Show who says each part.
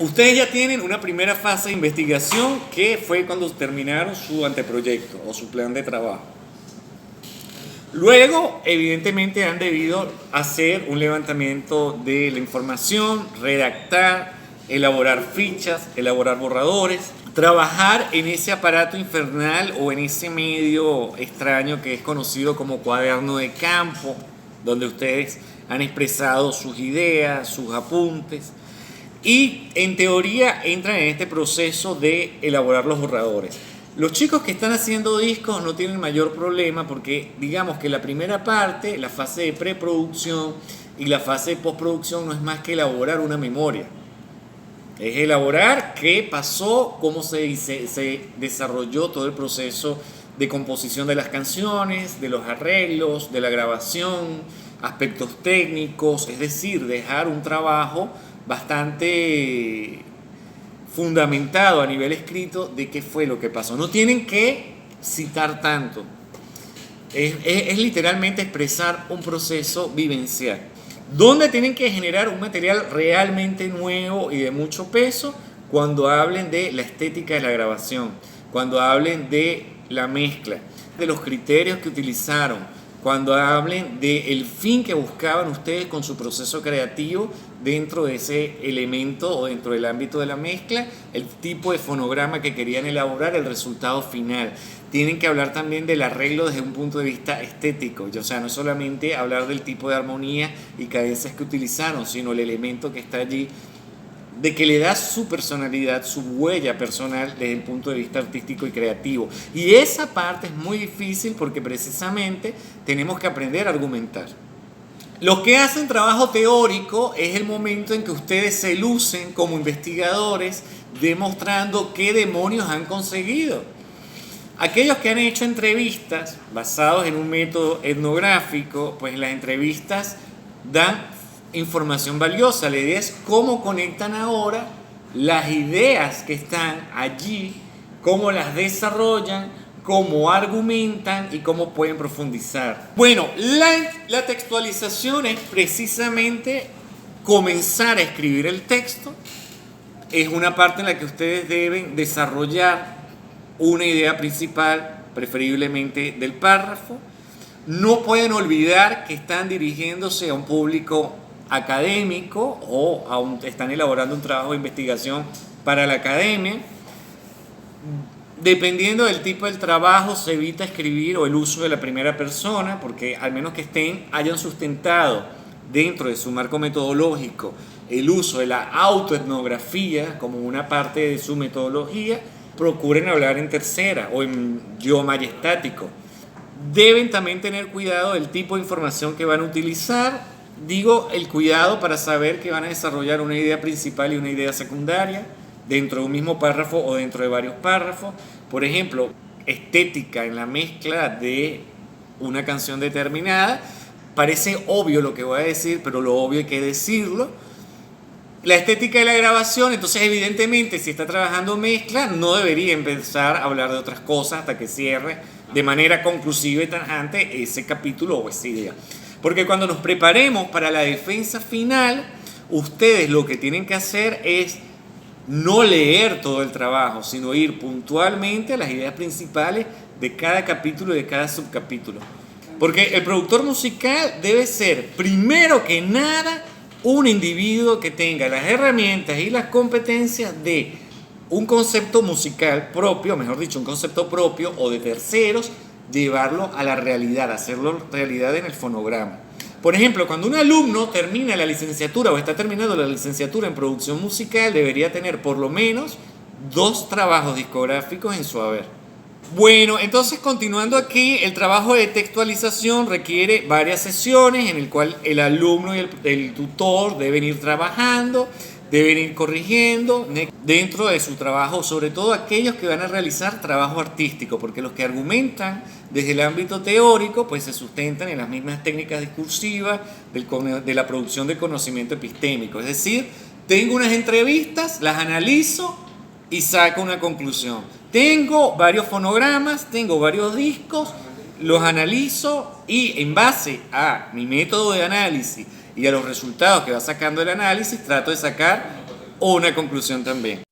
Speaker 1: Ustedes ya tienen una primera fase de investigación que fue cuando terminaron su anteproyecto o su plan de trabajo. Luego, evidentemente, han debido hacer un levantamiento de la información, redactar, elaborar fichas, elaborar borradores, trabajar en ese aparato infernal o en ese medio extraño que es conocido como cuaderno de campo, donde ustedes han expresado sus ideas, sus apuntes, y en teoría entran en este proceso de elaborar los borradores. Los chicos que están haciendo discos no tienen mayor problema porque digamos que la primera parte, la fase de preproducción y la fase de postproducción no es más que elaborar una memoria. Es elaborar qué pasó, cómo se desarrolló todo el proceso de composición de las canciones, de los arreglos, de la grabación, aspectos técnicos, es decir, dejar un trabajo bastante fundamentado a nivel escrito de qué fue lo que pasó. No tienen que citar tanto. Es literalmente expresar un proceso vivencial. ¿Dónde tienen que generar un material realmente nuevo y de mucho peso? Cuando hablen de la estética de la grabación, cuando hablen de la mezcla, de los criterios que utilizaron, cuando hablen del fin que buscaban ustedes con su proceso creativo dentro de ese elemento o dentro del ámbito de la mezcla, el tipo de fonograma que querían elaborar, el resultado final. Tienen que hablar también del arreglo desde un punto de vista estético, o sea, no solamente hablar del tipo de armonía y cadencias que utilizaron, sino el elemento que está allí, de que le da su personalidad, su huella personal desde el punto de vista artístico y creativo. Y esa parte es muy difícil porque precisamente tenemos que aprender a argumentar. Los que hacen trabajo teórico es el momento en que ustedes se lucen como investigadores demostrando qué demonios han conseguido. Aquellos que han hecho entrevistas basados en un método etnográfico, pues las entrevistas dan información valiosa. La idea es cómo conectan ahora las ideas que están allí, cómo las desarrollan, cómo argumentan y cómo pueden profundizar. Bueno, la textualización es precisamente comenzar a escribir el texto. Es una parte en la que ustedes deben desarrollar una idea principal, preferiblemente del párrafo. No pueden olvidar que están dirigiéndose a un público académico o están elaborando un trabajo de investigación para la academia. Dependiendo del tipo del trabajo se evita escribir o el uso de la primera persona porque al menos que hayan sustentado dentro de su marco metodológico el uso de la autoetnografía como una parte de su metodología, procuren hablar en tercera o en yo majestático. Deben también tener cuidado del tipo de información que van a utilizar. Digo el cuidado para saber que van a desarrollar una idea principal y una idea secundaria dentro de un mismo párrafo o dentro de varios párrafos. Por ejemplo, estética en la mezcla de una canción determinada. Parece obvio lo que voy a decir, pero lo obvio hay que decirlo. La estética de la grabación, entonces evidentemente si está trabajando mezcla no debería empezar a hablar de otras cosas hasta que cierre de manera conclusiva y tajante ese capítulo o esa idea. Porque cuando nos preparemos para la defensa final, ustedes lo que tienen que hacer es no leer todo el trabajo, sino ir puntualmente a las ideas principales de cada capítulo y de cada subcapítulo. Porque el productor musical debe ser, primero que nada, un individuo que tenga las herramientas y las competencias de un concepto musical propio, mejor dicho, un concepto propio o de terceros, llevarlo a la realidad, hacerlo realidad en el fonograma. Por ejemplo, cuando un alumno termina la licenciatura o está terminando la licenciatura en producción musical, debería tener por lo menos 2 trabajos discográficos en su haber. Bueno, entonces continuando aquí, el trabajo de textualización requiere varias sesiones en el cual el alumno y el tutor deben ir trabajando, deben ir corrigiendo dentro de su trabajo, sobre todo aquellos que van a realizar trabajo artístico, porque los que argumentan desde el ámbito teórico pues se sustentan en las mismas técnicas discursivas de la producción de conocimiento epistémico. Es decir, tengo unas entrevistas, las analizo y saco una conclusión. Tengo varios fonogramas, tengo varios discos, los analizo y en base a mi método de análisis y a los resultados que va sacando el análisis trato de sacar o una conclusión también.